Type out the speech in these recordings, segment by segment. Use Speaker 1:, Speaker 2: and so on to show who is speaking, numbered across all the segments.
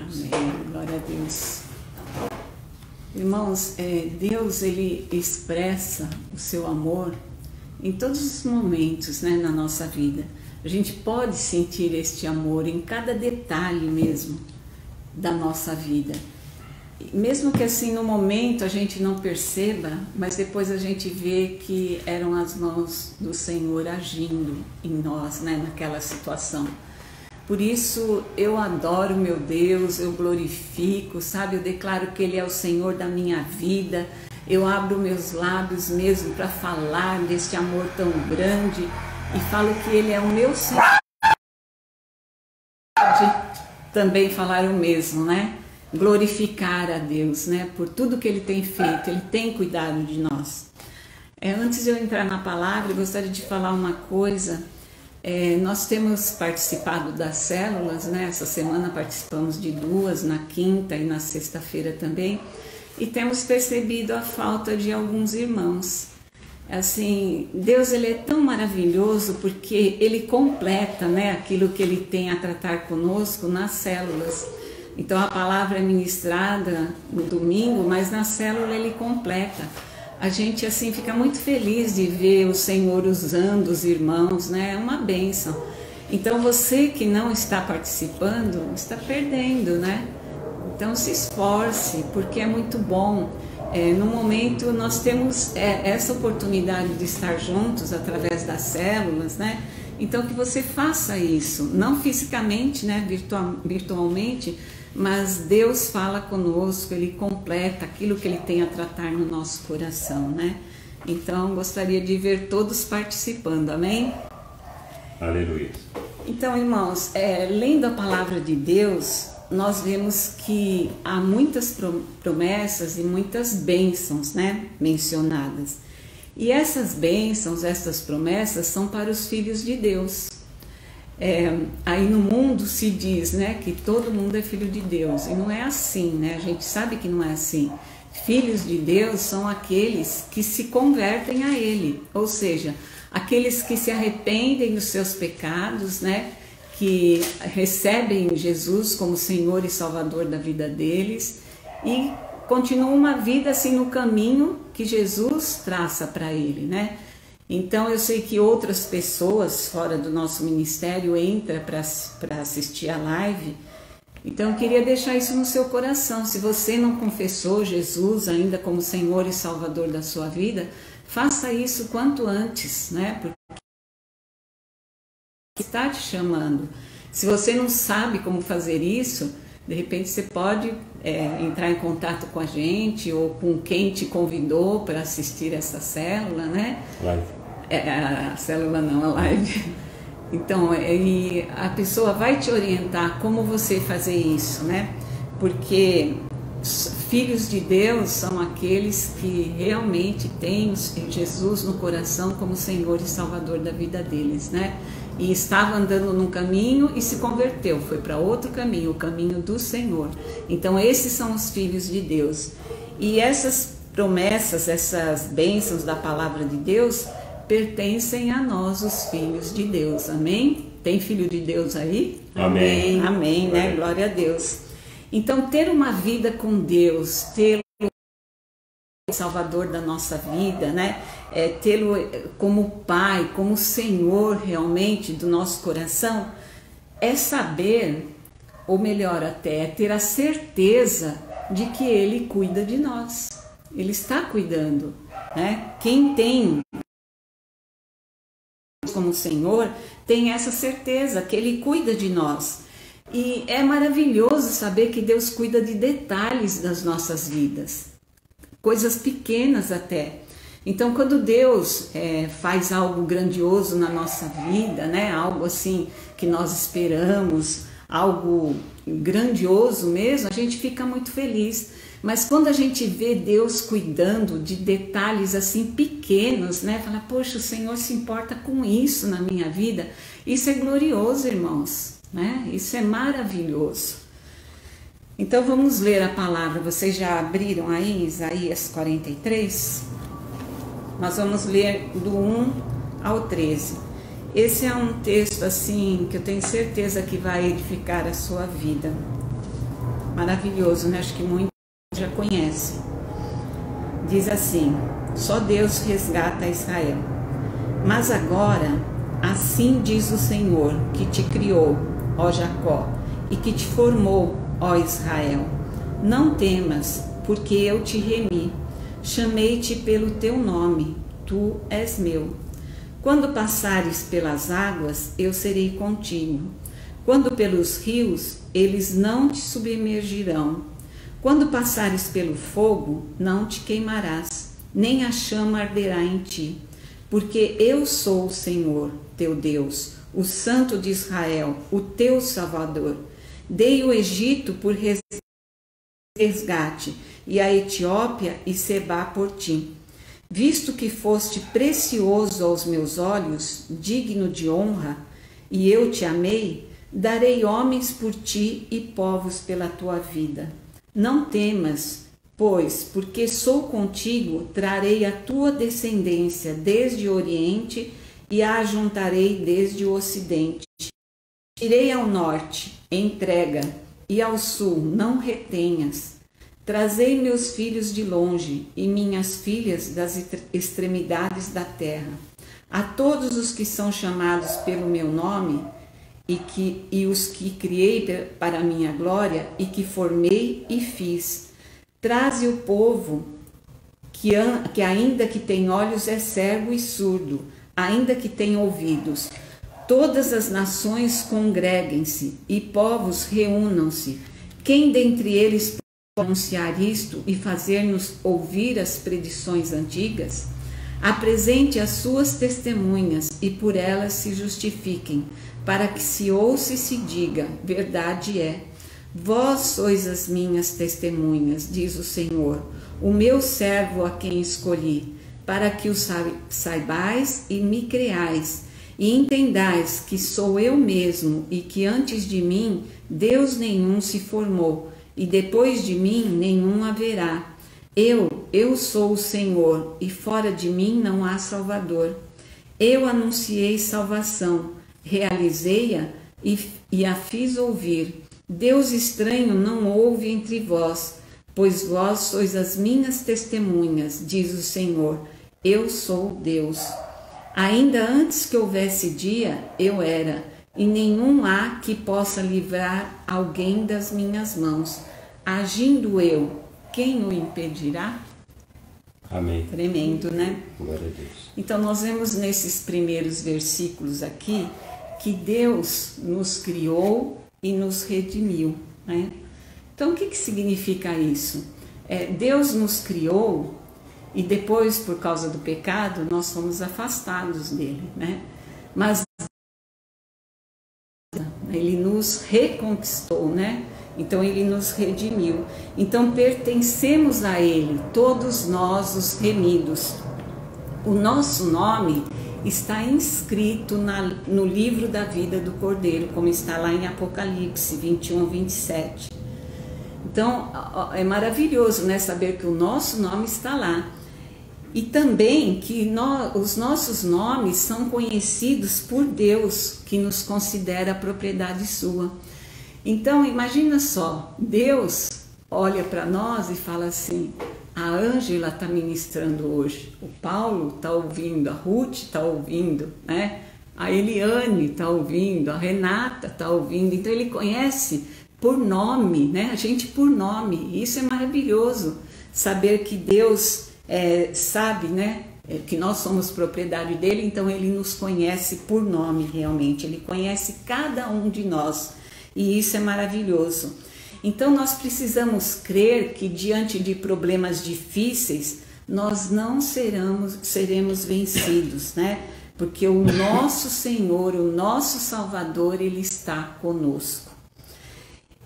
Speaker 1: Amém. Glória a Deus. Irmãos, Deus, Ele expressa o seu amor em todos os momentos, né, na nossa vida. A gente pode sentir este amor em cada detalhe mesmo da nossa vida. Mesmo que assim no momento a gente não perceba, mas depois a gente vê que eram as mãos do Senhor agindo em nós, né, naquela situação. Por isso eu adoro meu Deus, eu glorifico, sabe? Eu declaro que Ele é o Senhor da minha vida. Eu abro meus lábios mesmo para falar deste amor tão grande e falo que Ele é o meu Senhor. Também falar o mesmo, né? Glorificar a Deus, né? Por tudo que Ele tem feito, Ele tem cuidado de nós. Antes de eu entrar na palavra, eu gostaria de falar uma coisa. Nós temos participado das células, né? Essa semana participamos de 2, na quinta e na sexta-feira também, e temos percebido a falta de alguns irmãos. Assim, Deus, Ele é tão maravilhoso porque Ele completa, né, aquilo que Ele tem a tratar conosco nas células. Então a palavra é ministrada no domingo, mas na célula Ele completa. A gente assim fica muito feliz de ver o Senhor usando os irmãos, né? É uma bênção. Então você que não está participando, está perdendo, né? Então se esforce, porque é muito bom. No momento nós temos essa oportunidade de estar juntos através das células, né? Então que você faça isso, não fisicamente, né? Virtualmente, mas Deus fala conosco, Ele completa aquilo que Ele tem a tratar no nosso coração, né? Então, gostaria de ver todos participando, amém?
Speaker 2: Aleluia.
Speaker 1: Então, irmãos, lendo a palavra de Deus, nós vemos que há muitas promessas e muitas bênçãos, né, mencionadas. E essas bênçãos, essas promessas são para os filhos de Deus. Aí no mundo se diz, né, que todo mundo é filho de Deus, e não é assim, né? A gente sabe que não é assim. Filhos de Deus são aqueles que se convertem a Ele, ou seja, aqueles que se arrependem dos seus pecados, né, que recebem Jesus como Senhor e Salvador da vida deles e continuam uma vida assim no caminho que Jesus traça para ele, né? Então eu sei que outras pessoas fora do nosso ministério entram para assistir a live. Então eu queria deixar isso no seu coração. Se você não confessou Jesus ainda como Senhor e Salvador da sua vida, faça isso quanto antes, né? Porque está te chamando. Se você não sabe como fazer isso, de repente você pode entrar em contato com a gente ou com quem te convidou para assistir essa célula, né?
Speaker 2: Live.
Speaker 1: A célula não, a live. Então, a pessoa vai te orientar como você fazer isso, né? Porque filhos de Deus são aqueles que realmente têm Jesus no coração como Senhor e Salvador da vida deles, né? E estava andando num caminho e se converteu, foi para outro caminho, o caminho do Senhor. Então esses são os filhos de Deus. E essas promessas, essas bênçãos da palavra de Deus pertencem a nós, os filhos de Deus, amém? Tem filho de Deus aí?
Speaker 2: Amém.
Speaker 1: Amém, né? Glória a Deus. Então ter uma vida com Deus, ter Salvador da nossa vida, né? Tê-lo como Pai, como Senhor realmente do nosso coração, é saber, ou melhor até, é ter a certeza de que Ele cuida de nós. Ele está cuidando, né? Quem tem como Senhor tem essa certeza que Ele cuida de nós. E é maravilhoso saber que Deus cuida de detalhes das nossas vidas, coisas pequenas até. Então quando Deus faz algo grandioso na nossa vida, né, algo assim que nós esperamos, algo grandioso mesmo, a gente fica muito feliz. Mas quando a gente vê Deus cuidando de detalhes assim pequenos, né, fala, poxa, o Senhor se importa com isso na minha vida, isso é glorioso, irmãos, né? Isso é maravilhoso. Então vamos ler a palavra. Vocês já abriram aí Isaías 43? Nós vamos ler do 1 ao 13. Esse é um texto assim que eu tenho certeza que vai edificar a sua vida. maravilhoso, né? Acho que muitos já conhecem. Diz assim: só Deus resgata Israel. Mas agora, assim diz o Senhor, que te criou, ó Jacó, e que te formou, ó Israel. Não temas, porque eu te remi. Chamei-te pelo teu nome, tu és meu. Quando passares pelas águas, eu serei contigo. Quando pelos rios, eles não te submergirão. Quando passares pelo fogo, não te queimarás, nem a chama arderá em ti. Porque eu sou o Senhor, teu Deus, o Santo de Israel, o teu Salvador. Dei o Egito por resgate, e a Etiópia e Sebá por ti. Visto que foste precioso aos meus olhos, digno de honra, e eu te amei, darei homens por ti e povos pela tua vida. Não temas, pois, porque sou contigo, trarei a tua descendência desde o Oriente e a ajuntarei desde o Ocidente. Tirei ao norte, entrega, e ao sul, não retenhas. Trazei meus filhos de longe e minhas filhas das extremidades da terra. A todos os que são chamados pelo meu nome e os que criei para a minha glória e que formei e fiz. Traze o povo que ainda que tem olhos é cego e surdo, ainda que tem ouvidos. Todas as nações congreguem-se e povos reúnam-se. Quem dentre eles anunciar isto e fazer-nos ouvir as predições antigas? Apresente as suas testemunhas e por elas se justifiquem, para que se ouça e se diga, verdade é. Vós sois as minhas testemunhas, diz o Senhor, o meu servo a quem escolhi, para que o saibais e me creais, e entendais que sou eu mesmo e que antes de mim Deus nenhum se formou, e depois de mim nenhum haverá. Eu sou o Senhor, e fora de mim não há Salvador. Eu anunciei salvação, realizei-a e a fiz ouvir. Deus estranho não houve entre vós, pois vós sois as minhas testemunhas, diz o Senhor. Eu sou Deus. Ainda antes que houvesse dia, eu era, e nenhum há que possa livrar alguém das minhas mãos. Agindo eu, quem o impedirá?
Speaker 2: Amém.
Speaker 1: Tremendo, né?
Speaker 2: Glória a Deus.
Speaker 1: Então nós vemos nesses primeiros versículos aqui que Deus nos criou e nos redimiu, né? Então o que significa isso? Deus nos criou e depois, por causa do pecado, nós fomos afastados dele, né? Mas ele nos reconquistou, né? Então ele nos redimiu. Então pertencemos a ele, todos nós os remidos. O nosso nome está inscrito no livro da vida do Cordeiro, como está lá em Apocalipse 21, 27. Então é maravilhoso, né, saber que o nosso nome está lá. E também que os nossos nomes são conhecidos por Deus, que nos considera propriedade sua. Então, imagina só, Deus olha para nós e fala assim, a Ângela está ministrando hoje, o Paulo está ouvindo, a Ruth está ouvindo, né? A Eliane está ouvindo, a Renata está ouvindo. Então, ele conhece por nome, né? A gente por nome. E isso é maravilhoso, saber que Deus sabe, né? Que nós somos propriedade dele, então ele nos conhece por nome realmente. Ele conhece cada um de nós. E isso é maravilhoso. Então nós precisamos crer que diante de problemas difíceis, nós não seremos vencidos, né? Porque o nosso Senhor, o nosso Salvador, ele está conosco.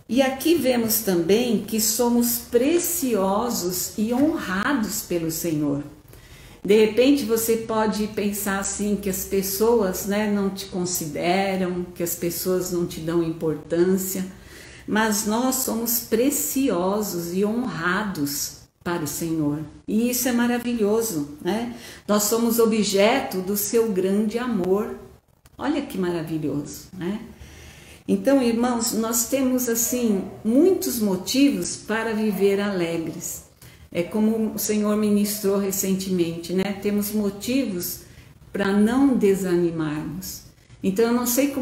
Speaker 1: E aqui vemos também que somos preciosos e honrados pelo Senhor. De repente você pode pensar assim que as pessoas, né, não te consideram, que as pessoas não te dão importância, mas nós somos preciosos e honrados para o Senhor. E isso é maravilhoso, né? Nós somos objeto do seu grande amor. Olha que maravilhoso, né? Então, irmãos, nós temos assim muitos motivos para viver alegres. É como o Senhor ministrou recentemente, né? Temos motivos para não desanimarmos. Então, eu não sei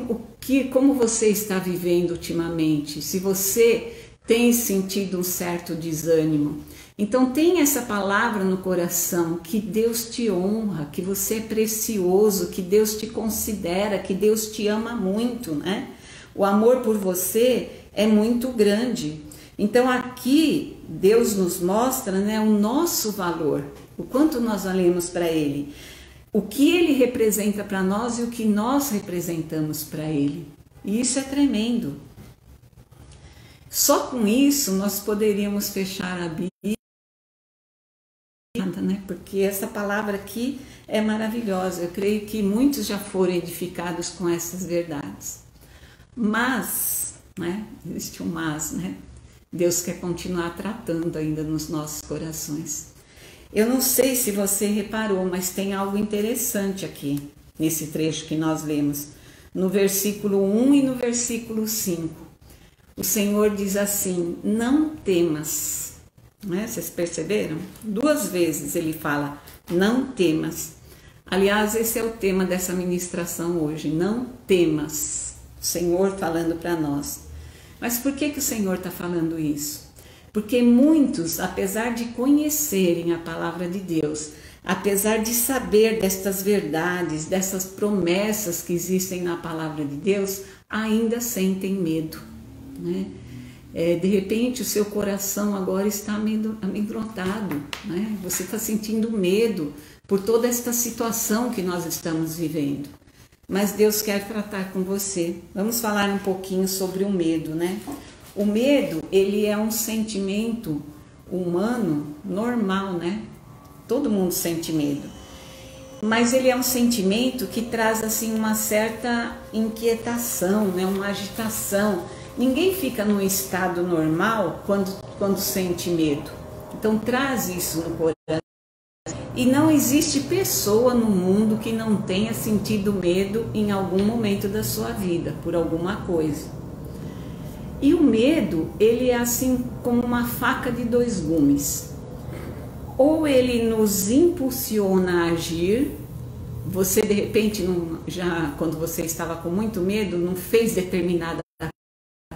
Speaker 1: como você está vivendo ultimamente, se você tem sentido um certo desânimo. Então, tenha essa palavra no coração, que Deus te honra, que você é precioso, que Deus te considera, que Deus te ama muito, né? O amor por você é muito grande. Então, aqui, Deus nos mostra, né, o nosso valor, o quanto nós valemos para Ele, o que Ele representa para nós e o que nós representamos para Ele. E isso é tremendo. Só com isso nós poderíamos fechar a Bíblia, né? Porque essa palavra aqui é maravilhosa. Eu creio que muitos já foram edificados com essas verdades. Mas, né? Existe um mas, né? Deus quer continuar tratando ainda nos nossos corações. Eu não sei se você reparou, mas tem algo interessante aqui, nesse trecho que nós lemos, no versículo 1 e no versículo 5. O Senhor diz assim: não temas. Né? Vocês perceberam? 2 vezes ele fala, não temas. Aliás, esse é o tema dessa ministração hoje, não temas. O Senhor falando para nós. Mas por que o Senhor está falando isso? Porque muitos, apesar de conhecerem a palavra de Deus, apesar de saber destas verdades, dessas promessas que existem na palavra de Deus, ainda sentem medo, né? De repente o seu coração agora está amedrontado, né? Você está sentindo medo por toda esta situação que nós estamos vivendo. Mas Deus quer tratar com você. Vamos falar um pouquinho sobre o medo, né? O medo, ele é um sentimento humano normal, né? Todo mundo sente medo. Mas ele é um sentimento que traz assim uma certa inquietação, né? Uma agitação. Ninguém fica num estado normal quando sente medo. Então traz isso no coração. E não existe pessoa no mundo que não tenha sentido medo em algum momento da sua vida, por alguma coisa. E o medo, ele é assim como uma faca de 2 gumes. Ou ele nos impulsiona a agir, você de repente, quando você estava com muito medo, não fez determinada coisa,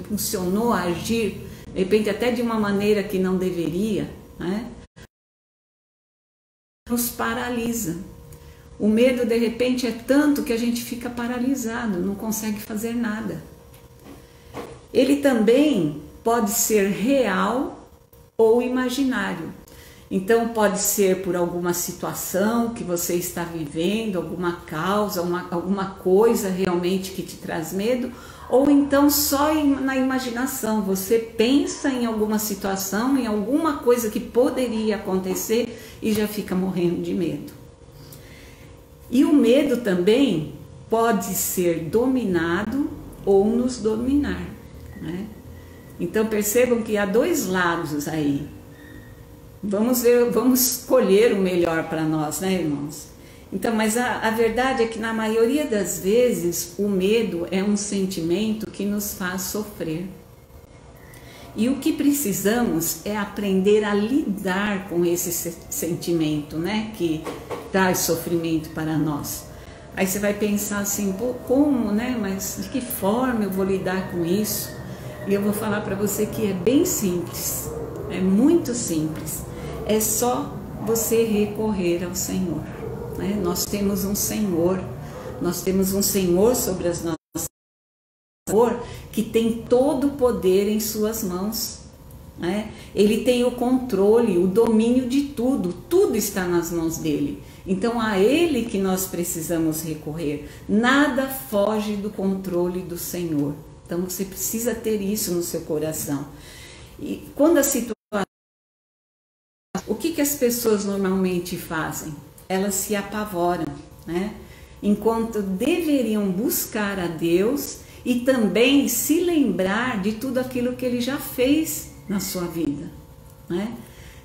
Speaker 1: impulsionou a agir, de repente até de uma maneira que não deveria, né? Nos paralisa. O medo de repente é tanto que a gente fica paralisado, não consegue fazer nada. Ele também pode ser real ou imaginário. Então pode ser por alguma situação que você está vivendo, alguma causa, alguma coisa realmente que te traz medo, ou então só na imaginação. Você pensa em alguma situação, em alguma coisa que poderia acontecer e já fica morrendo de medo. E o medo também pode ser dominado ou nos dominar, né? Então percebam que há 2 lados aí. Vamos escolher o melhor para nós, né, irmãos? Então, mas a verdade é que na maioria das vezes o medo é um sentimento que nos faz sofrer. E o que precisamos é aprender a lidar com esse sentimento, né, que traz sofrimento para nós. Aí você vai pensar assim, pô, como, né? Mas de que forma eu vou lidar com isso? E eu vou falar para você que é bem simples, é muito simples. É só você recorrer ao Senhor, né? Nós temos um Senhor sobre as nossas vidas, que tem todo o poder em suas mãos, né? Ele tem o controle, o domínio de tudo, tudo está nas mãos dele. Então a ele que nós precisamos recorrer. Nada foge do controle do Senhor. Então você precisa ter isso no seu coração. E quando a situação... O que as pessoas normalmente fazem? Elas se apavoram, né? Enquanto deveriam buscar a Deus e também se lembrar de tudo aquilo que Ele já fez na sua vida, né?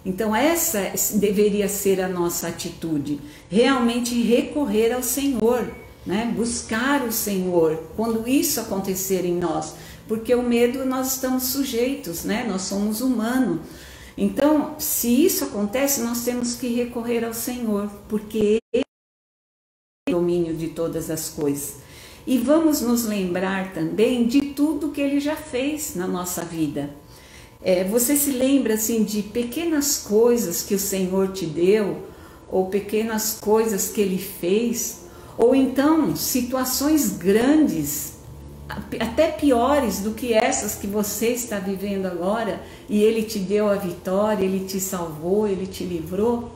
Speaker 1: Então essa deveria ser a nossa atitude, realmente recorrer ao Senhor, né? Buscar o Senhor quando isso acontecer em nós, porque o medo nós estamos sujeitos, né? Nós somos humanos. Então, se isso acontece, nós temos que recorrer ao Senhor, porque Ele tem o domínio de todas as coisas. E vamos nos lembrar também de tudo que Ele já fez na nossa vida. Você se lembra assim de pequenas coisas que o Senhor te deu, ou pequenas coisas que Ele fez, ou então situações grandes, até piores do que essas que você está vivendo agora, e Ele te deu a vitória, Ele te salvou, Ele te livrou?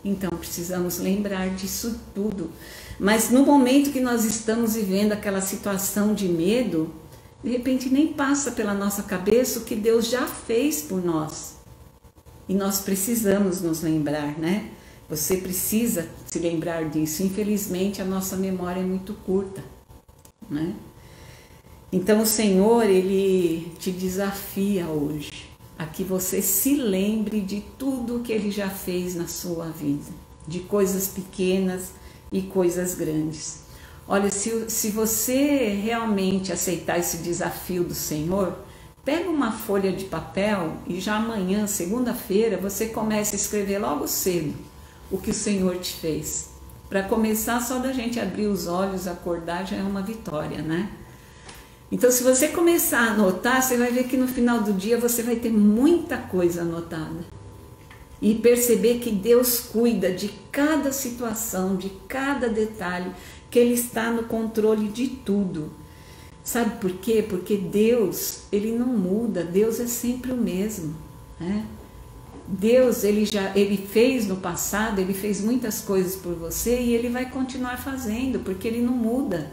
Speaker 1: Então precisamos lembrar disso tudo. Mas no momento que nós estamos vivendo aquela situação de medo, de repente nem passa pela nossa cabeça o que Deus já fez por nós. E nós precisamos nos lembrar, né? Você precisa se lembrar disso. Infelizmente a nossa memória é muito curta, né? Então o Senhor, Ele te desafia hoje a que você se lembre de tudo que Ele já fez na sua vida, de coisas pequenas e coisas grandes. Olha, se você realmente aceitar esse desafio do Senhor, pega uma folha de papel e já amanhã, segunda-feira, você começa a escrever logo cedo o que o Senhor te fez. Para começar, só da gente abrir os olhos, acordar, já é uma vitória, né? Então, se você começar a anotar, você vai ver que no final do dia você vai ter muita coisa anotada. E perceber que Deus cuida de cada situação, de cada detalhe, que Ele está no controle de tudo. Sabe por quê? Porque Deus, Ele não muda, Deus é sempre o mesmo, né? Deus, Ele fez no passado, Ele fez muitas coisas por você e Ele vai continuar fazendo, porque Ele não muda.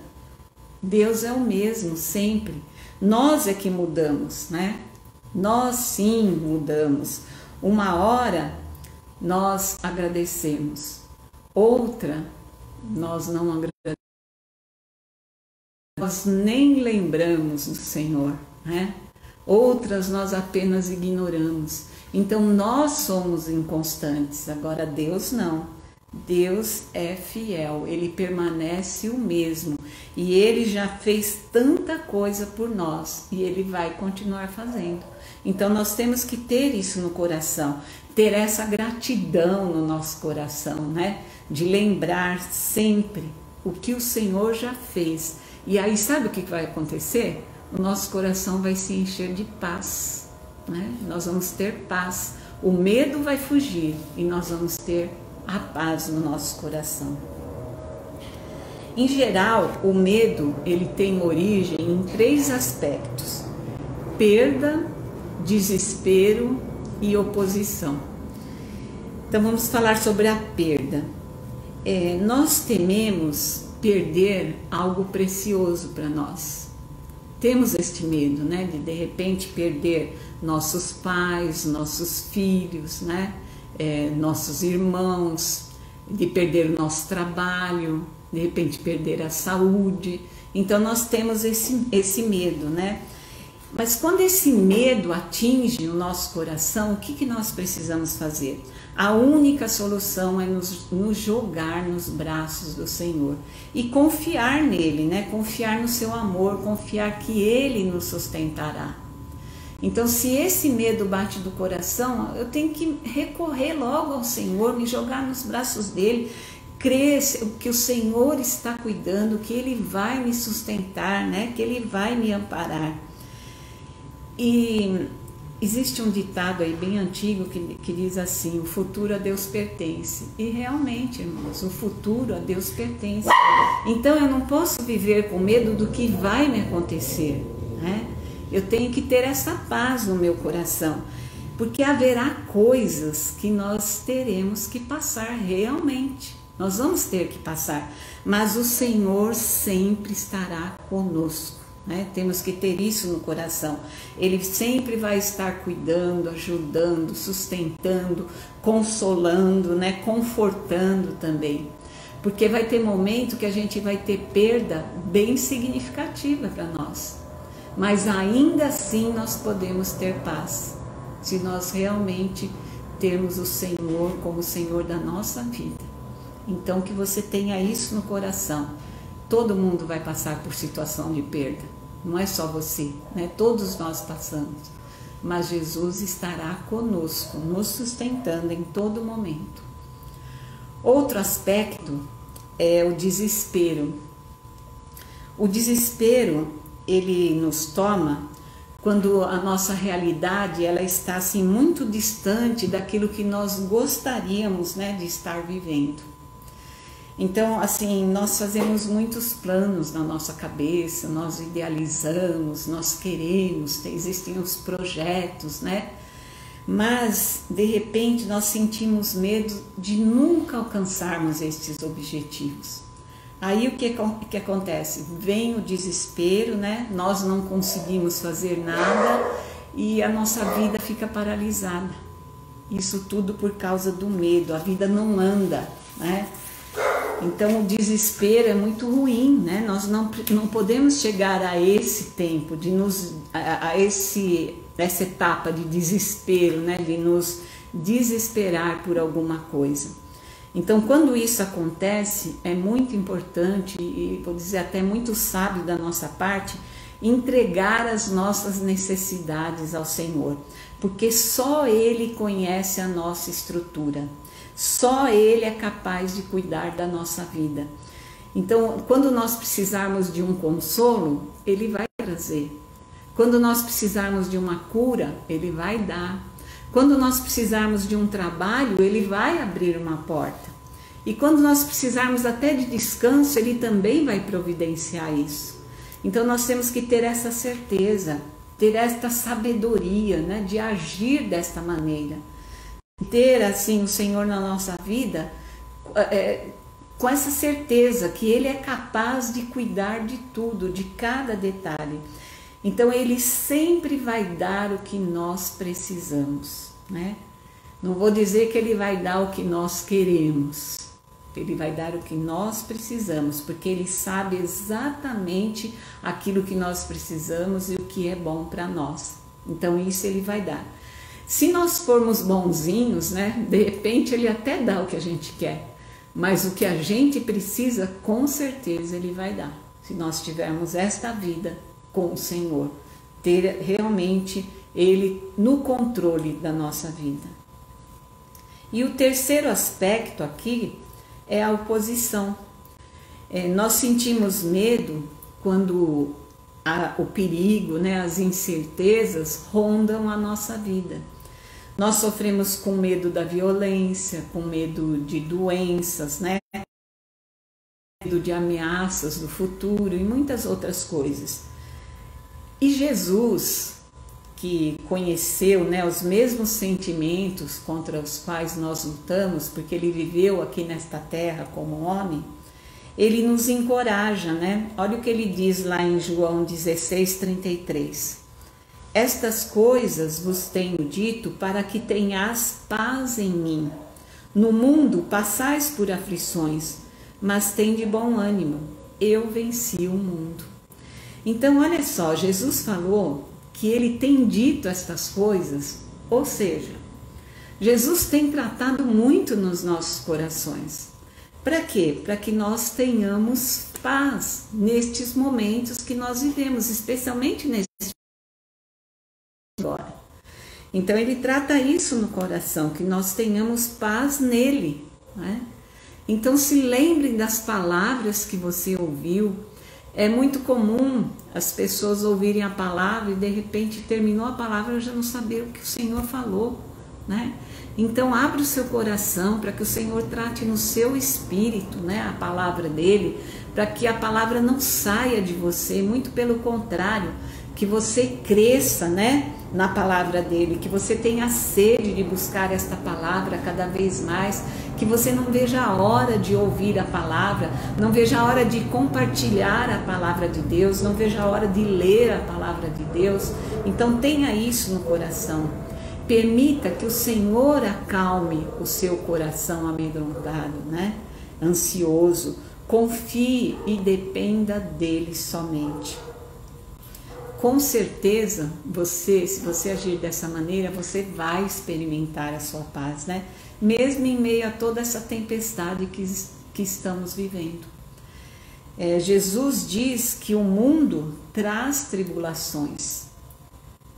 Speaker 1: Deus é o mesmo, sempre. Nós é que mudamos, né? Nós sim mudamos. Uma hora nós agradecemos, outra nós não agradecemos. Nós nem lembramos do Senhor, né? Outras nós apenas ignoramos. Então nós somos inconstantes, agora Deus não. Deus é fiel, Ele permanece o mesmo e Ele já fez tanta coisa por nós e Ele vai continuar fazendo. Então nós temos que ter isso no coração, ter essa gratidão no nosso coração, né? De lembrar sempre o que o Senhor já fez. E aí sabe o que vai acontecer? O nosso coração vai se encher de paz, né? Nós vamos ter paz, o medo vai fugir e nós vamos ter a paz no nosso coração. Em geral, o medo ele tem origem em 3 aspectos: perda, desespero e oposição. Então vamos falar sobre a perda. Nós tememos perder algo precioso para nós. Temos este medo, né, de repente perder nossos pais, nossos filhos, né? Nossos irmãos, de perder o nosso trabalho, de repente perder a saúde. Então nós temos esse medo, né? Mas quando esse medo atinge o nosso coração, o que nós precisamos fazer? A única solução é nos jogar nos braços do Senhor e confiar nele, né? Confiar no seu amor, confiar que Ele nos sustentará. Então, se esse medo bate do coração, eu tenho que recorrer logo ao Senhor, me jogar nos braços dele, crer que o Senhor está cuidando, que Ele vai me sustentar, né? Que Ele vai me amparar. E existe um ditado aí bem antigo que diz assim: o futuro a Deus pertence. E realmente, irmãos, o futuro a Deus pertence. Então eu não posso viver com medo do que vai me acontecer, né? Eu tenho que ter essa paz no meu coração, porque haverá coisas que nós teremos que passar realmente. Nós vamos ter que passar, mas o Senhor sempre estará conosco, né? Temos que ter isso no coração. Ele sempre vai estar cuidando, ajudando, sustentando, consolando, né? Confortando também. Porque vai ter momento que a gente vai ter perda bem significativa para nós. Mas ainda assim nós podemos ter paz, se nós realmente termos o Senhor como o Senhor da nossa vida. Então que você tenha isso no coração, Todo mundo vai passar por situação de perda, não é só você, né? Todos nós passamos, mas Jesus estará conosco, nos sustentando em todo momento. Outro aspecto é o desespero. O desespero, ele nos toma quando a nossa realidade ela está assim muito distante daquilo que nós gostaríamos, né, de estar vivendo. Então, assim, nós fazemos muitos planos na nossa cabeça, nós idealizamos, nós queremos, existem os projetos, né? Mas, de repente, nós sentimos medo de nunca alcançarmos estes objetivos. Aí o que acontece? Vem o desespero, né? Nós não conseguimos fazer nada e a nossa vida fica paralisada. Isso tudo por causa do medo, a vida não anda, né? Então o desespero é muito ruim, né? Nós não podemos chegar a esse tempo, essa etapa de desespero, né? De nos desesperar por alguma coisa. Então, quando isso acontece, é muito importante e vou dizer até muito sábio da nossa parte entregar as nossas necessidades ao Senhor, porque só Ele conhece a nossa estrutura, só Ele é capaz de cuidar da nossa vida. Então, quando nós precisarmos de um consolo, Ele vai trazer. Quando nós precisarmos de uma cura, Ele vai dar. Quando nós precisarmos de um trabalho, Ele vai abrir uma porta. E quando nós precisarmos até de descanso, Ele também vai providenciar isso. Então nós temos que ter essa certeza, ter esta sabedoria, né, de agir desta maneira. Ter assim o Senhor na nossa vida com essa certeza que Ele é capaz de cuidar de tudo, de cada detalhe. Então Ele sempre vai dar o que nós precisamos, né? Não vou dizer que Ele vai dar o que nós queremos. Ele vai dar o que nós precisamos, porque Ele sabe exatamente aquilo que nós precisamos e o que é bom para nós. Então isso Ele vai dar. Se nós formos bonzinhos, né, de repente Ele até dá o que a gente quer, mas o que a gente precisa, com certeza Ele vai dar. Se nós tivermos esta vida com o Senhor, ter realmente Ele no controle da nossa vida. E o terceiro aspecto aqui é a oposição. Nós sentimos medo quando o perigo, né, as incertezas rondam a nossa vida. Nós sofremos com medo da violência, com medo de doenças, né, medo de ameaças do futuro e muitas outras coisas. E Jesus, que conheceu, né, os mesmos sentimentos contra os quais nós lutamos, porque Ele viveu aqui nesta terra como homem, Ele nos encoraja, né? Olha o que Ele diz lá em João 16:33. Estas coisas vos tenho dito para que tenhais paz em mim. No mundo passais por aflições, mas tende bom ânimo, eu venci o mundo. Então olha só, Jesus falou que Ele tem dito estas coisas, ou seja, Jesus tem tratado muito nos nossos corações. Para quê? Para que nós tenhamos paz nestes momentos que nós vivemos, especialmente neste agora. Então Ele trata isso no coração, que nós tenhamos paz nele, né? Então se lembrem das palavras que você ouviu. É muito comum as pessoas ouvirem a palavra e de repente terminou a palavra e já não saber o que o Senhor falou, né? Então abra o seu coração para que o Senhor trate no seu espírito, né, a palavra dele, para que a palavra não saia de você, muito pelo contrário, que você cresça, né, na palavra dele, que você tenha sede de buscar esta palavra cada vez mais, que você não veja a hora de ouvir a palavra, não veja a hora de compartilhar a palavra de Deus, não veja a hora de ler a palavra de Deus. Então tenha isso no coração. Permita que o Senhor acalme o seu coração amedrontado, né? Ansioso. Confie e dependa dele somente. Com certeza, se você agir dessa maneira, você vai experimentar a sua paz, né? Mesmo em meio a toda essa tempestade que estamos vivendo. Jesus diz que o mundo traz tribulações,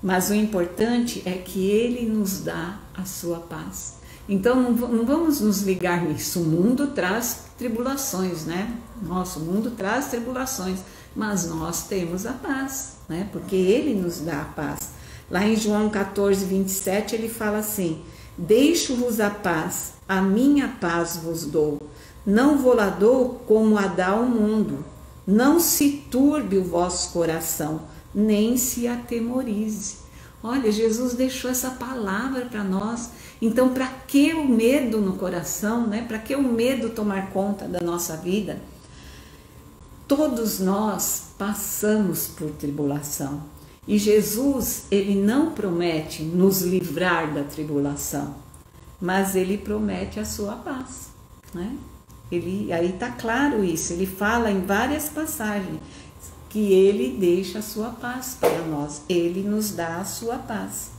Speaker 1: mas o importante é que Ele nos dá a sua paz. Então não vamos nos ligar nisso. O mundo traz tribulações, né? Nosso mundo traz tribulações, mas nós temos a paz, né? Porque Ele nos dá a paz. Lá em João 14, 27, ele fala assim: deixo-vos a paz, a minha paz vos dou. Não vou lá dou como a dá o mundo. Não se turbe o vosso coração, nem se atemorize. Olha, Jesus deixou essa palavra para nós. Então, para que o medo no coração, né? Para que o medo tomar conta da nossa vida? Todos nós passamos por tribulação. E Jesus, ele não promete nos livrar da tribulação, mas ele promete a sua paz, né? Aí está claro isso. Ele fala em várias passagens que ele deixa a sua paz para nós. Ele nos dá a sua paz.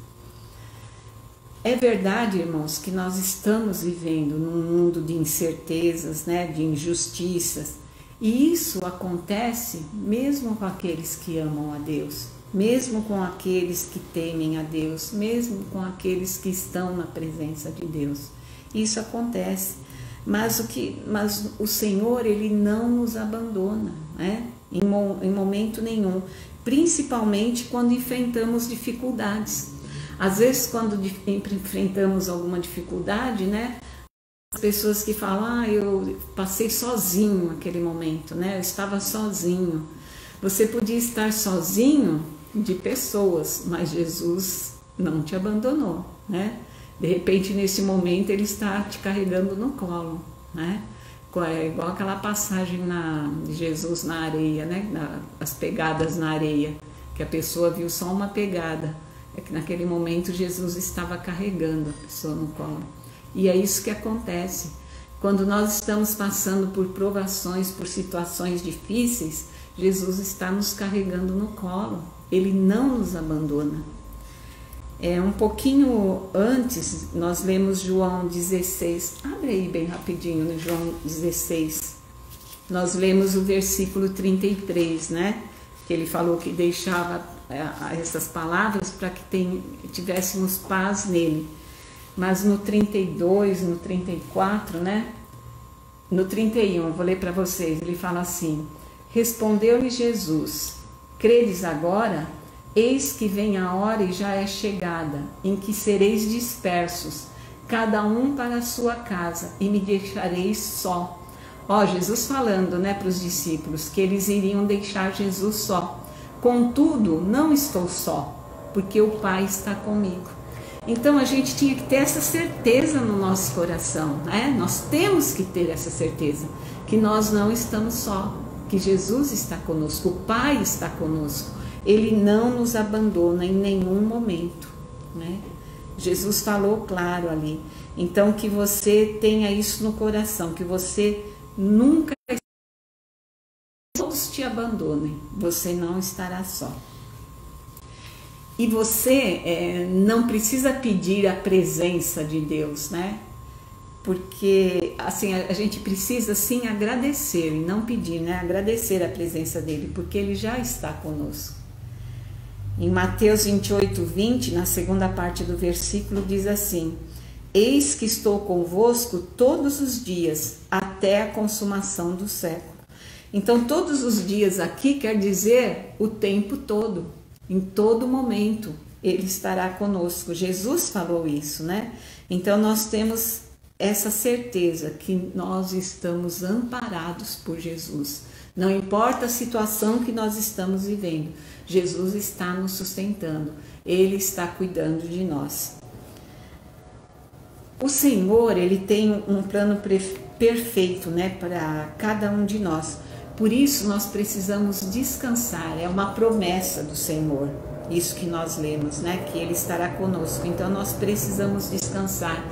Speaker 1: É verdade, irmãos, que nós estamos vivendo num mundo de incertezas, né, de injustiças. E isso acontece mesmo com aqueles que amam a Deus, mesmo com aqueles que temem a Deus, mesmo com aqueles que estão na presença de Deus. Isso acontece. Mas o Senhor, ele não nos abandona, né? Em momento nenhum, principalmente quando enfrentamos dificuldades. Às vezes, quando enfrentamos alguma dificuldade, né? As pessoas que falam, eu passei sozinho naquele momento, né? Eu estava sozinho. Você podia estar sozinho de pessoas, mas Jesus não te abandonou, né? De repente, nesse momento, ele está te carregando no colo, né? É igual aquela passagem de Jesus na areia, né? As pegadas na areia, que a pessoa viu só uma pegada. É que naquele momento Jesus estava carregando a pessoa no colo. E é isso que acontece. Quando nós estamos passando por provações, por situações difíceis, Jesus está nos carregando no colo. Ele não nos abandona. Um pouquinho antes, nós lemos João 16. Abre aí bem rapidinho no João 16. Nós lemos o versículo 33, né? Que ele falou que deixava essas palavras para que tivéssemos paz nele. Mas no 32, no 34, né? No 31, vou ler para vocês. Ele fala assim: respondeu-lhe Jesus: credes agora? Eis que vem a hora e já é chegada, em que sereis dispersos, cada um para a sua casa, e me deixareis só. Jesus falando, né, para os discípulos, que eles iriam deixar Jesus só. Contudo, não estou só, porque o Pai está comigo. Então a gente tinha que ter essa certeza no nosso coração, né? Nós temos que ter essa certeza, que nós não estamos só, que Jesus está conosco, o Pai está conosco. Ele não nos abandona em nenhum momento, né? Jesus falou claro ali. Então que você tenha isso no coração, que você nunca todos te abandonem, você não estará só. E você não precisa pedir a presença de Deus, né? Porque assim, a gente precisa sim agradecer e não pedir, né? Agradecer a presença dele, porque ele já está conosco. Em Mateus 28, 20, na segunda parte do versículo, diz assim: eis que estou convosco todos os dias, até a consumação do século. Então, todos os dias aqui quer dizer o tempo todo, em todo momento, ele estará conosco. Jesus falou isso, né? Então, nós temos essa certeza que nós estamos amparados por Jesus. Não importa a situação que nós estamos vivendo, Jesus está nos sustentando, Ele está cuidando de nós. O Senhor, Ele tem um plano perfeito, né, para cada um de nós. Por isso nós precisamos descansar, é uma promessa do Senhor, isso que nós lemos, né, que Ele estará conosco. Então nós precisamos descansar,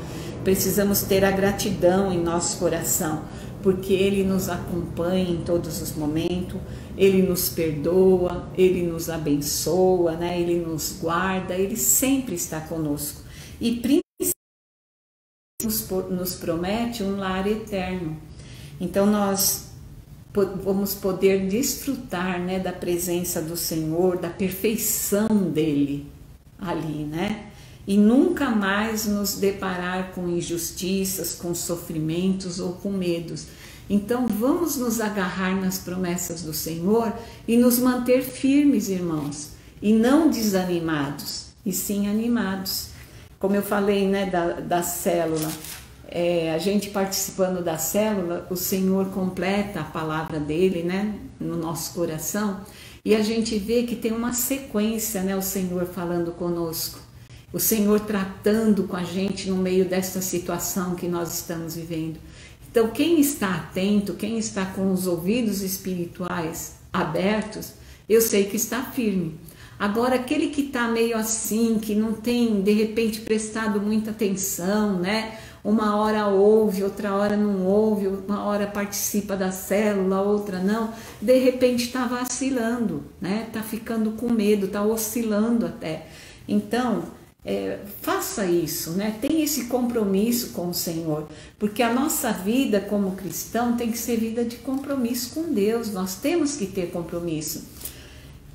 Speaker 1: precisamos ter a gratidão em nosso coração, porque Ele nos acompanha em todos os momentos, Ele nos perdoa, Ele nos abençoa, né? Ele nos guarda, Ele sempre está conosco. E principalmente nos promete um lar eterno. Então nós vamos poder desfrutar, né, da presença do Senhor, da perfeição dele ali, né? E nunca mais nos deparar com injustiças, com sofrimentos ou com medos. Então vamos nos agarrar nas promessas do Senhor e nos manter firmes, irmãos, e não desanimados, e sim animados. Como eu falei, né, da célula, a gente participando da célula, o Senhor completa a palavra dele, né, no nosso coração, e a gente vê que tem uma sequência, né, o Senhor falando conosco, o Senhor tratando com a gente no meio dessa situação que nós estamos vivendo. Então, quem está atento, quem está com os ouvidos espirituais abertos, eu sei que está firme. Agora, aquele que está meio assim, que não tem, de repente, prestado muita atenção, né? Uma hora ouve, outra hora não ouve, uma hora participa da célula, outra não, de repente está vacilando, né? Está ficando com medo, está oscilando até. Então, faça isso, né? Tenha esse compromisso com o Senhor, porque a nossa vida como cristão tem que ser vida de compromisso com Deus. Nós temos que ter compromisso.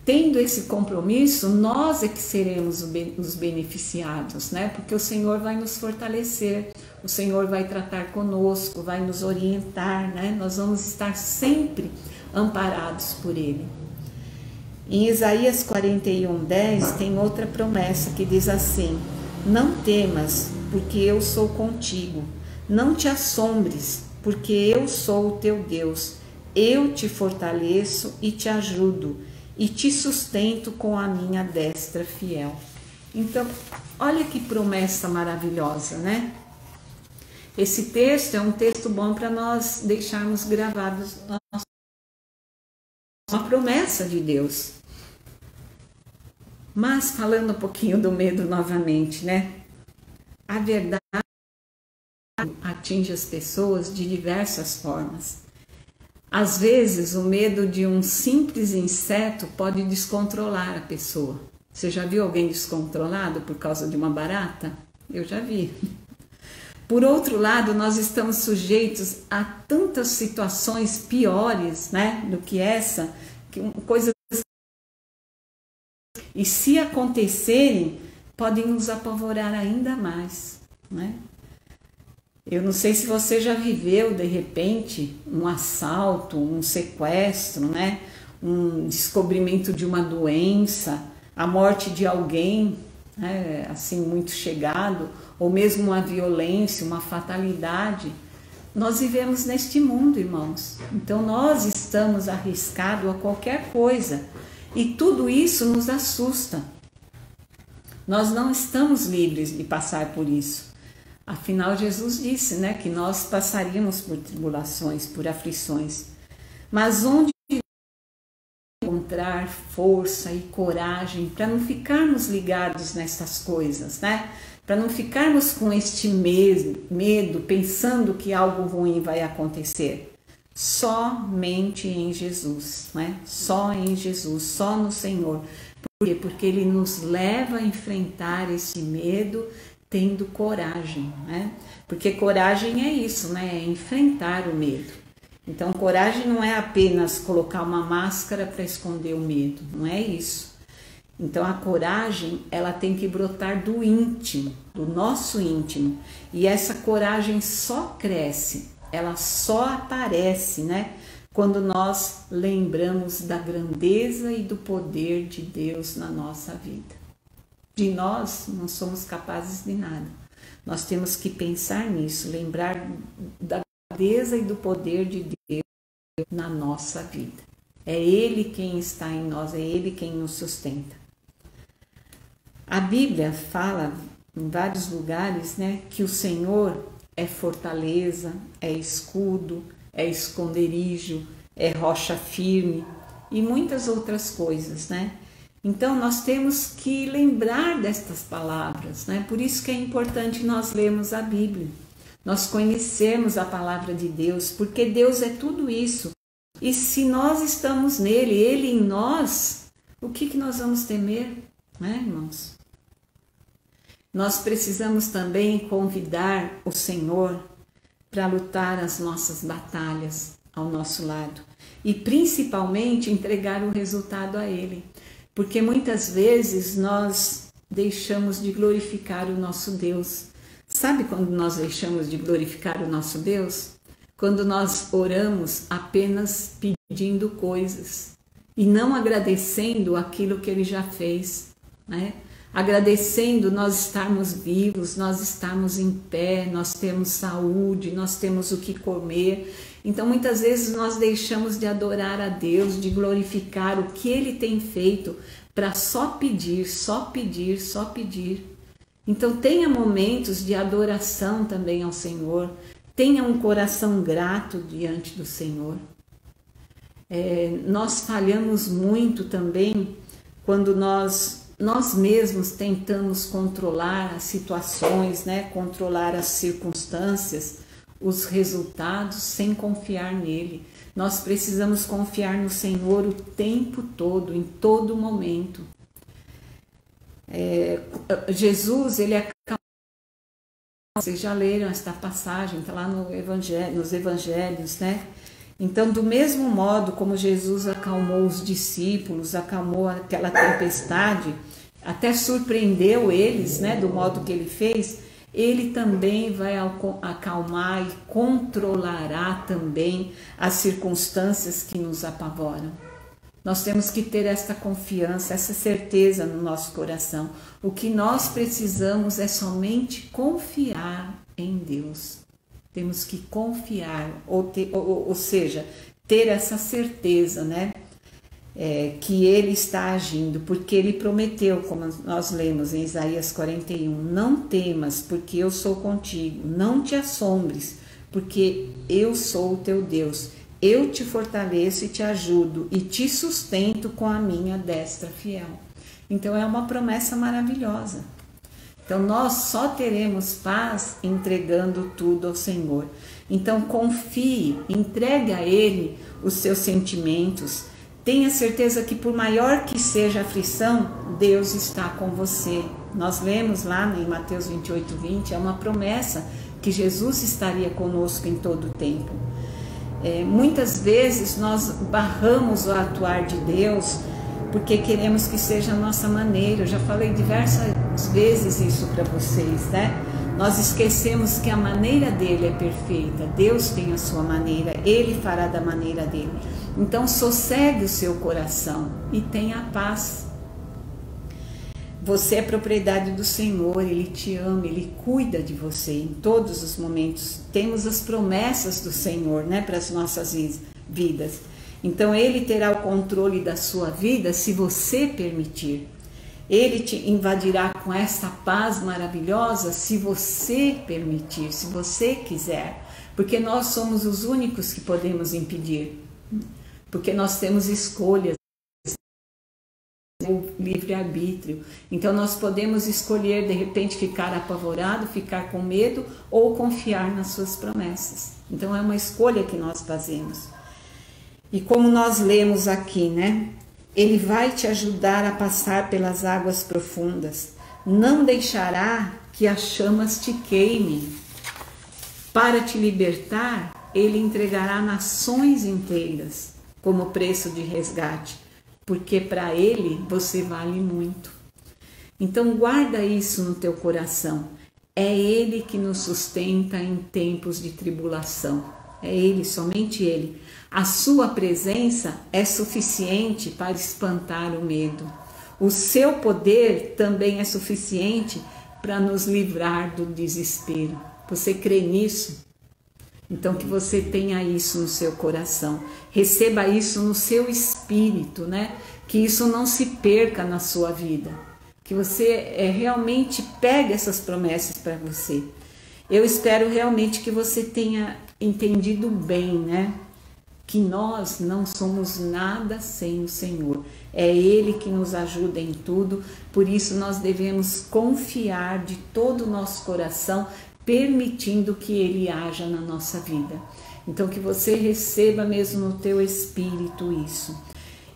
Speaker 1: Tendo esse compromisso, nós é que seremos os beneficiados, né? Porque o Senhor vai nos fortalecer, o Senhor vai tratar conosco, vai nos orientar, né? Nós vamos estar sempre amparados por Ele. Em Isaías 41:10 tem outra promessa que diz assim: não temas, porque eu sou contigo. Não te assombres, porque eu sou o teu Deus. Eu te fortaleço e te ajudo, e te sustento com a minha destra fiel. Então, olha que promessa maravilhosa, né? Esse texto é um texto bom para nós deixarmos gravados uma promessa de Deus. Mas falando um pouquinho do medo novamente, né? A verdade atinge as pessoas de diversas formas. Às vezes, o medo de um simples inseto pode descontrolar a pessoa. Você já viu alguém descontrolado por causa de uma barata? Eu já vi. Por outro lado, nós estamos sujeitos a tantas situações piores, né, do que essa, coisas. E se acontecerem, podem nos apavorar ainda mais, né? Eu não sei se você já viveu, de repente, um assalto, um sequestro, né? Um descobrimento de uma doença, a morte de alguém, né? Assim, muito chegado, ou mesmo uma violência, uma fatalidade. Nós vivemos neste mundo, irmãos. Então, nós estamos arriscados a qualquer coisa. E tudo isso nos assusta. Nós não estamos livres de passar por isso. Afinal, Jesus disse, né, que nós passaríamos por tribulações, por aflições. Mas onde encontrar força e coragem para não ficarmos ligados nessas coisas, né? Para não ficarmos com este medo, pensando que algo ruim vai acontecer. Somente em Jesus, né? Só em Jesus, só no Senhor. Por quê? Porque Ele nos leva a enfrentar esse medo tendo coragem, né? Porque coragem é isso, né? É enfrentar o medo. Então, coragem não é apenas colocar uma máscara para esconder o medo, não é isso. Então, a coragem, ela tem que brotar do íntimo, do nosso íntimo. E essa coragem só cresce, ela só aparece, né? Quando nós lembramos da grandeza e do poder de Deus na nossa vida. De nós não somos capazes de nada. Nós temos que pensar nisso, lembrar da grandeza e do poder de Deus na nossa vida. É Ele quem está em nós, é Ele quem nos sustenta. A Bíblia fala em vários lugares, né, que o Senhor é fortaleza, é escudo, é esconderijo, é rocha firme e muitas outras coisas, né? Então, nós temos que lembrar destas palavras, né? Por isso que é importante nós lermos a Bíblia, nós conhecermos a palavra de Deus, porque Deus é tudo isso. E se nós estamos nele, Ele em nós, o que nós vamos temer, né, irmãos? Nós precisamos também convidar o Senhor para lutar as nossas batalhas, ao nosso lado e principalmente entregar o resultado a Ele, porque muitas vezes nós deixamos de glorificar o nosso Deus. Sabe quando nós deixamos de glorificar o nosso Deus? Quando nós oramos apenas pedindo coisas e não agradecendo aquilo que Ele já fez, né? Agradecendo nós estarmos vivos, nós estarmos em pé, nós temos saúde, nós temos o que comer. Então muitas vezes nós deixamos de adorar a Deus, de glorificar o que Ele tem feito para só pedir, só pedir, só pedir. Então tenha momentos de adoração também ao Senhor, tenha um coração grato diante do Senhor. Nós falhamos muito também quando nós mesmos tentamos controlar as situações, né? Controlar as circunstâncias, os resultados, sem confiar nele. Nós precisamos confiar no Senhor o tempo todo, em todo momento. Jesus, ele acalmou. Vocês já leram esta passagem, está lá no nos evangelhos, né? Então, do mesmo modo como Jesus acalmou os discípulos, acalmou aquela tempestade, até surpreendeu eles, né, do modo que ele fez, ele também vai acalmar e controlará também as circunstâncias que nos apavoram. Nós temos que ter esta confiança, essa certeza no nosso coração. O que nós precisamos é somente confiar em Deus. Temos que confiar, ou seja, ter essa certeza, né? Que Ele está agindo, porque Ele prometeu, como nós lemos em Isaías 41, não temas, porque eu sou contigo, não te assombres, porque eu sou o teu Deus, eu te fortaleço e te ajudo e te sustento com a minha destra fiel. Então é uma promessa maravilhosa. Então nós só teremos paz entregando tudo ao Senhor. Então confie, entregue a Ele os seus sentimentos. Tenha certeza que por maior que seja a aflição, Deus está com você. Nós lemos lá em Mateus 28:20, é uma promessa que Jesus estaria conosco em todo o tempo. Muitas vezes nós barramos o atuar de Deus porque queremos que seja a nossa maneira. Eu já falei diversas vezes isso para vocês, né? Nós esquecemos que a maneira dele é perfeita. Deus tem a sua maneira, Ele fará da maneira dele. Então sossegue o seu coração e tenha paz. Você é propriedade do Senhor, Ele te ama, Ele cuida de você em todos os momentos. Temos as promessas do Senhor, né, para as nossas vidas. Então Ele terá o controle da sua vida se você permitir. Ele te invadirá com essa paz maravilhosa se você permitir, se você quiser. Porque nós somos os únicos que podemos impedir. Porque nós temos escolhas, o livre-arbítrio. Então nós podemos escolher de repente ficar apavorado, ficar com medo ou confiar nas suas promessas. Então é uma escolha que nós fazemos. E como nós lemos aqui, né? Ele vai te ajudar a passar pelas águas profundas. Não deixará que as chamas te queimem. Para te libertar, Ele entregará nações inteiras como preço de resgate, porque para Ele você vale muito. Então guarda isso no teu coração. É Ele que nos sustenta em tempos de tribulação. É Ele, somente Ele. A sua presença é suficiente para espantar o medo. O seu poder também é suficiente para nos livrar do desespero. Você crê nisso? Então que você tenha isso no seu coração. Receba isso no seu espírito, né? Que isso não se perca na sua vida. Que você realmente pegue essas promessas para você. Eu espero realmente que você tenha entendido bem, né? Que nós não somos nada sem o Senhor. É Ele que nos ajuda em tudo, por isso nós devemos confiar de todo o nosso coração, permitindo que Ele haja na nossa vida. Então que você receba mesmo no teu espírito isso.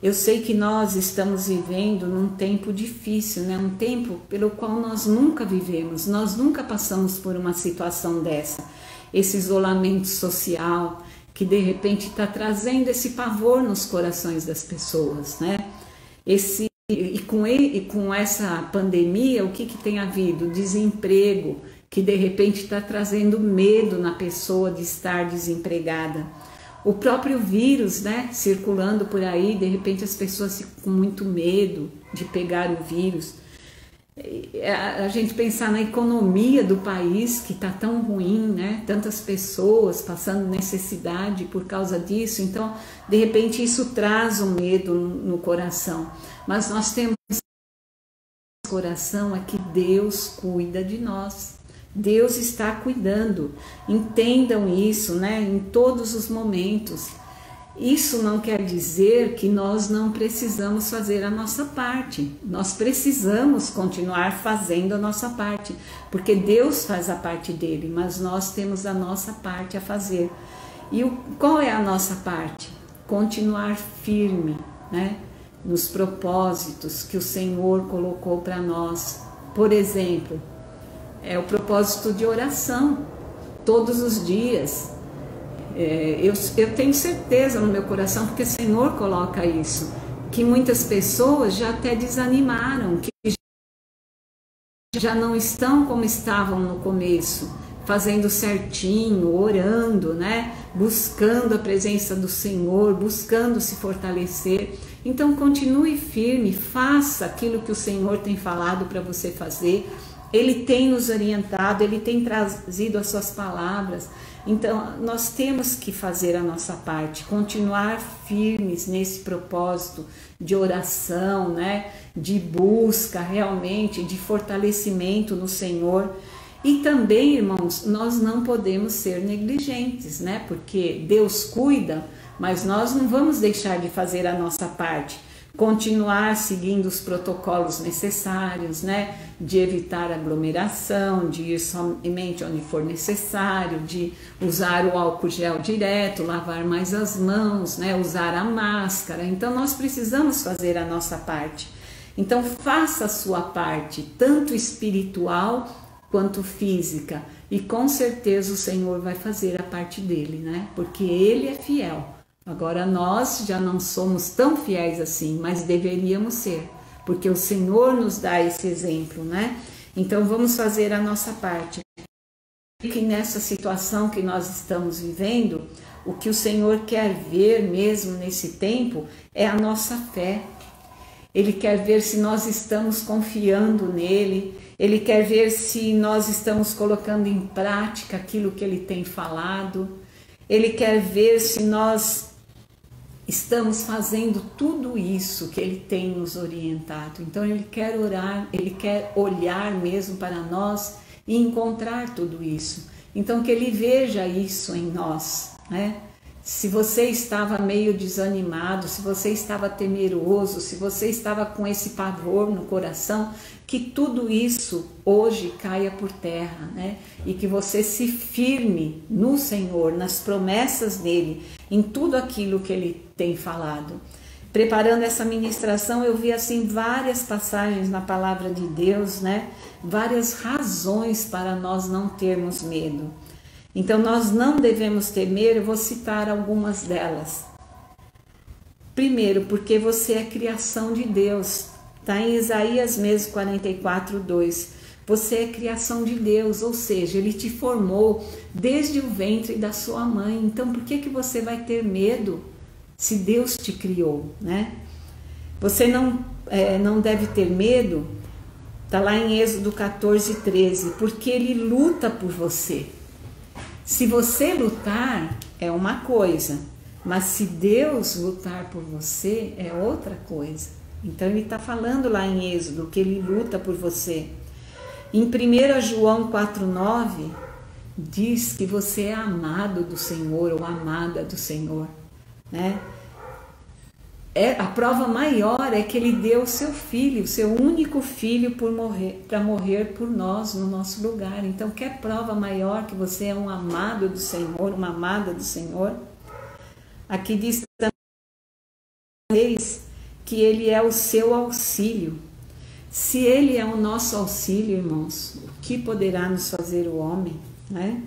Speaker 1: Eu sei que nós estamos vivendo num tempo difícil, né? Um tempo pelo qual nós nunca vivemos, nós nunca passamos por uma situação dessa. Esse isolamento social, que de repente está trazendo esse pavor nos corações das pessoas, né? E com essa pandemia, o que tem havido? Desemprego, que de repente está trazendo medo na pessoa de estar desempregada. O próprio vírus, né, circulando por aí, de repente as pessoas ficam com muito medo de pegar o vírus. A gente pensar na economia do país, que está tão ruim, né? Tantas pessoas passando necessidade por causa disso, então de repente isso traz um medo no coração, mas nós temos no coração é que Deus cuida de nós, Deus está cuidando, entendam isso, né? Em todos os momentos. Isso não quer dizer que nós não precisamos fazer a nossa parte. Nós precisamos continuar fazendo a nossa parte, porque Deus faz a parte dele, mas nós temos a nossa parte a fazer. E qual é a nossa parte? Continuar firme, né, nos propósitos que o Senhor colocou para nós. Por exemplo, é o propósito de oração, todos os dias. Eu tenho certeza no meu coração, porque o Senhor coloca isso, que muitas pessoas já até desanimaram, que já não estão como estavam no começo, fazendo certinho, orando, né? Buscando a presença do Senhor, buscando se fortalecer. Então continue firme, faça aquilo que o Senhor tem falado para você fazer. Ele tem nos orientado, Ele tem trazido as suas palavras. Então, nós temos que fazer a nossa parte, continuar firmes nesse propósito de oração, né? De busca realmente, de fortalecimento no Senhor. E também, irmãos, nós não podemos ser negligentes, né? Porque Deus cuida, mas nós não vamos deixar de fazer a nossa parte. Continuar seguindo os protocolos necessários, né? De evitar aglomeração, de ir somente onde for necessário, de usar o álcool gel direto, lavar mais as mãos, né? Usar a máscara. Então nós precisamos fazer a nossa parte. Então faça a sua parte, tanto espiritual quanto física, e com certeza o Senhor vai fazer a parte dele, né? Porque Ele é fiel. Agora nós já não somos tão fiéis assim, mas deveríamos ser, porque o Senhor nos dá esse exemplo, né? Então vamos fazer a nossa parte. Que nessa situação que nós estamos vivendo, o que o Senhor quer ver mesmo nesse tempo é a nossa fé. Ele quer ver se nós estamos confiando nele, Ele quer ver se nós estamos colocando em prática aquilo que Ele tem falado, Ele quer ver se nós estamos fazendo tudo isso que Ele tem nos orientado. Então Ele quer orar, Ele quer olhar mesmo para nós e encontrar tudo isso. Então que Ele veja isso em nós, né? Se você estava meio desanimado, se você estava temeroso, se você estava com esse pavor no coração, que tudo isso hoje caia por terra, né? E que você se firme no Senhor, nas promessas dele, em tudo aquilo que ele tem falado. Preparando essa ministração, eu vi assim várias passagens na palavra de Deus, né? Várias razões para nós não termos medo. Então nós não devemos temer, eu vou citar algumas delas. Primeiro, porque você é criação de Deus. Está em Isaías mesmo 44:2. Você é criação de Deus, ou seja, Ele te formou desde o ventre da sua mãe. Então por que você vai ter medo se Deus te criou, né? Você não deve ter medo, está lá em Êxodo 14:13, porque Ele luta por você. Se você lutar é uma coisa, mas se Deus lutar por você é outra coisa. Então ele está falando lá em Êxodo que Ele luta por você. Em 1 João 4:9 diz que você é amado do Senhor ou amada do Senhor, né? A prova maior é que Ele deu o seu filho, o seu único filho para morrer por nós, no nosso lugar. Então, quer prova maior que você é um amado do Senhor, uma amada do Senhor? Aqui diz também que Ele é o seu auxílio. Se Ele é o nosso auxílio, irmãos, o que poderá nos fazer o homem, né?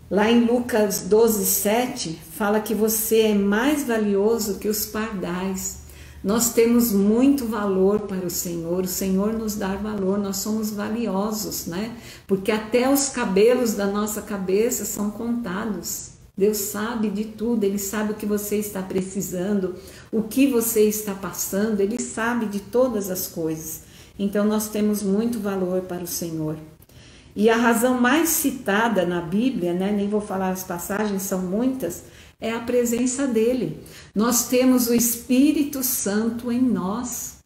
Speaker 1: Lá em Lucas 12:7, fala que você é mais valioso que os pardais. Nós temos muito valor para o Senhor nos dá valor, nós somos valiosos, né? Porque até os cabelos da nossa cabeça são contados. Deus sabe de tudo, Ele sabe o que você está precisando, o que você está passando, Ele sabe de todas as coisas. Então nós temos muito valor para o Senhor. E a razão mais citada na Bíblia, né, nem vou falar as passagens, são muitas, é a presença dele. Nós temos o Espírito Santo em nós.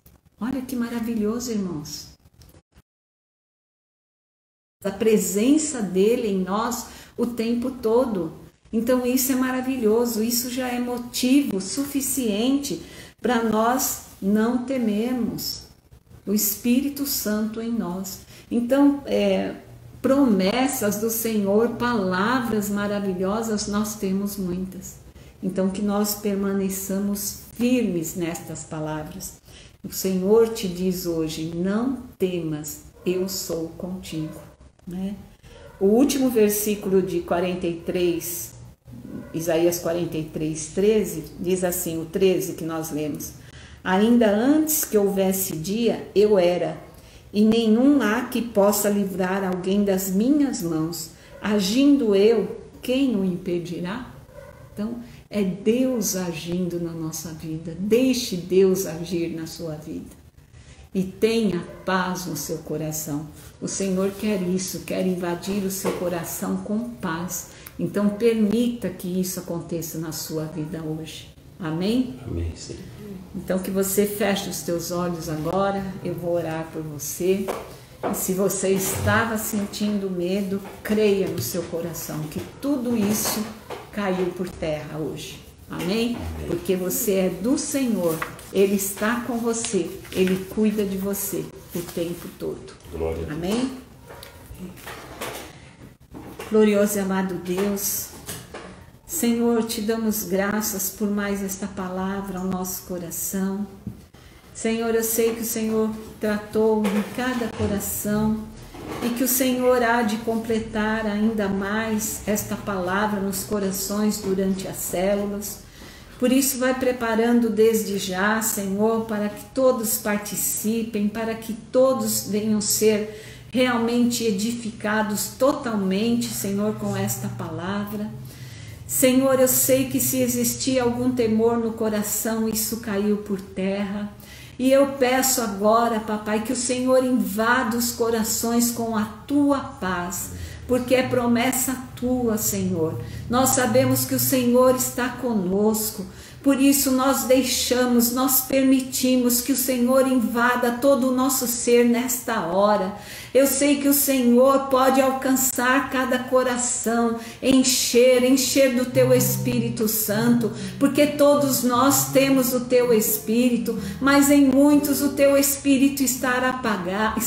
Speaker 1: Olha que maravilhoso, irmãos. A presença dele em nós o tempo todo. Então isso é maravilhoso, isso já é motivo suficiente para nós não temermos. O Espírito Santo em nós. Então, promessas do Senhor, palavras maravilhosas, nós temos muitas. Então que nós permaneçamos firmes nestas palavras. O Senhor te diz hoje, não temas, eu sou contigo, né? O último versículo de 43, Isaías 43:13, diz assim, o 13 que nós lemos: ainda antes que houvesse dia, eu era, e nenhum há que possa livrar alguém das minhas mãos. Agindo eu, quem o impedirá? Então, é Deus agindo na nossa vida. Deixe Deus agir na sua vida. E tenha paz no seu coração. O Senhor quer isso, quer invadir o seu coração com paz. Então, permita que isso aconteça na sua vida hoje. Amém?
Speaker 2: Amém, sim.
Speaker 1: Então que você feche os teus olhos agora, eu vou orar por você. E se você estava sentindo medo, creia no seu coração que tudo isso caiu por terra hoje. Amém? Porque você é do Senhor, Ele está com você, Ele cuida de você o tempo todo.
Speaker 2: Glória a Deus.
Speaker 1: Amém? Glorioso e amado Deus, Senhor, te damos graças por mais esta palavra ao nosso coração. Senhor, eu sei que o Senhor tratou em cada coração e que o Senhor há de completar ainda mais esta palavra nos corações durante as células. Por isso, vai preparando desde já, Senhor, para que todos participem, para que todos venham ser realmente edificados totalmente, Senhor, com esta palavra. Senhor, eu sei que se existia algum temor no coração, isso caiu por terra. E eu peço agora, papai, que o Senhor invada os corações com a tua paz, porque é promessa tua, Senhor. Nós sabemos que o Senhor está conosco, por isso nós deixamos, nós permitimos que o Senhor invada todo o nosso ser nesta hora. Eu sei que o Senhor pode alcançar cada coração, encher do teu Espírito Santo, porque todos nós temos o teu Espírito, mas em muitos o teu Espírito está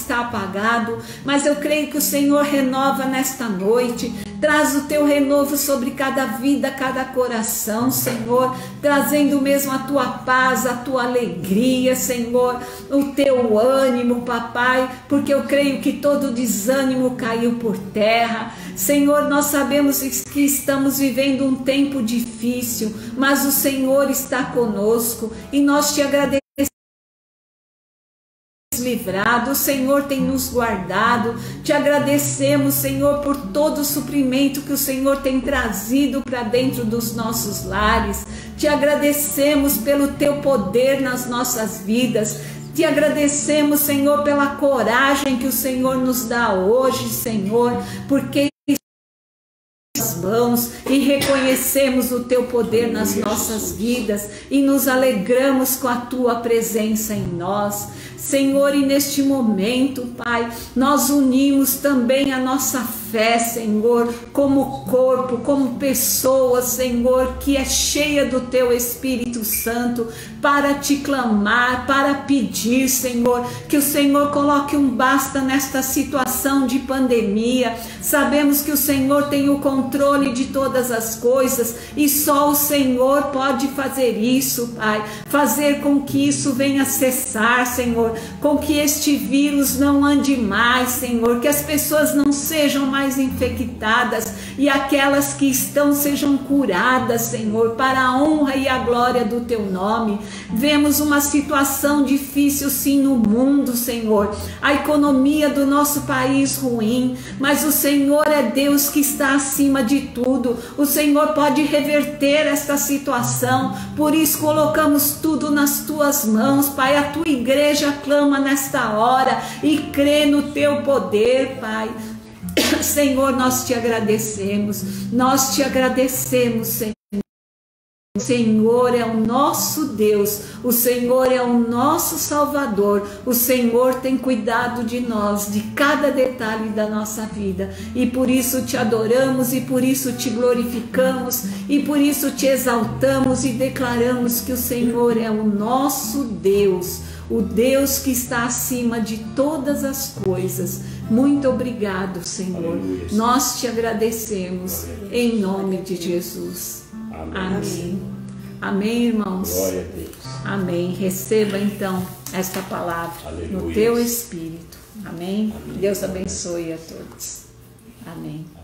Speaker 1: apagado, mas eu creio que o Senhor renova nesta noite, traz o teu renovo sobre cada vida, cada coração, Senhor, trazendo mesmo a tua paz, a tua alegria, Senhor, o teu ânimo, papai, porque eu creio que todo desânimo caiu por terra. Senhor, nós sabemos que estamos vivendo um tempo difícil, mas o Senhor está conosco e nós te agradecemos. Livrado, o Senhor tem nos guardado, te agradecemos, Senhor, por todo o suprimento que o Senhor tem trazido para dentro dos nossos lares, te agradecemos pelo teu poder nas nossas vidas, te agradecemos, Senhor, pela coragem que o Senhor nos dá hoje, Senhor, porque mãos e reconhecemos o teu poder nas nossas vidas e nos alegramos com a tua presença em nós, Senhor. E neste momento, Pai, nós unimos também a nossa fé, Senhor, como corpo, como pessoa, Senhor, que é cheia do teu Espírito Santo, para te clamar, para pedir, Senhor, que o Senhor coloque um basta nesta situação de pandemia. Sabemos que o Senhor tem o controle de todas as coisas e só o Senhor pode fazer isso, Pai, fazer com que isso venha cessar, Senhor, Senhor, com que este vírus não ande mais, Senhor, que as pessoas não sejam mais infectadas e aquelas que estão sejam curadas, Senhor, para a honra e a glória do Teu nome. Vemos uma situação difícil sim no mundo, Senhor, a economia do nosso país ruim, mas o Senhor é Deus que está acima de tudo. O Senhor pode reverter esta situação, por isso colocamos tudo nas Tuas mãos, Pai. A Tua igreja clama nesta hora e crê no Teu poder, Pai. Senhor, nós te agradecemos, Senhor. O Senhor é o nosso Deus, o Senhor é o nosso Salvador, o Senhor tem cuidado de nós, de cada detalhe da nossa vida, e por isso te adoramos, e por isso te glorificamos, e por isso te exaltamos e declaramos que o Senhor é o nosso Deus, o Deus que está acima de todas as coisas. Muito obrigado, Senhor.
Speaker 2: Aleluia.
Speaker 1: Nós te agradecemos, em nome de Jesus. Amém. Amém, irmãos.
Speaker 2: Glória a Deus.
Speaker 1: Amém. Receba então esta palavra
Speaker 2: Aleluia.
Speaker 1: no teu espírito. Amém.
Speaker 2: Amém.
Speaker 1: Deus abençoe a todos. Amém.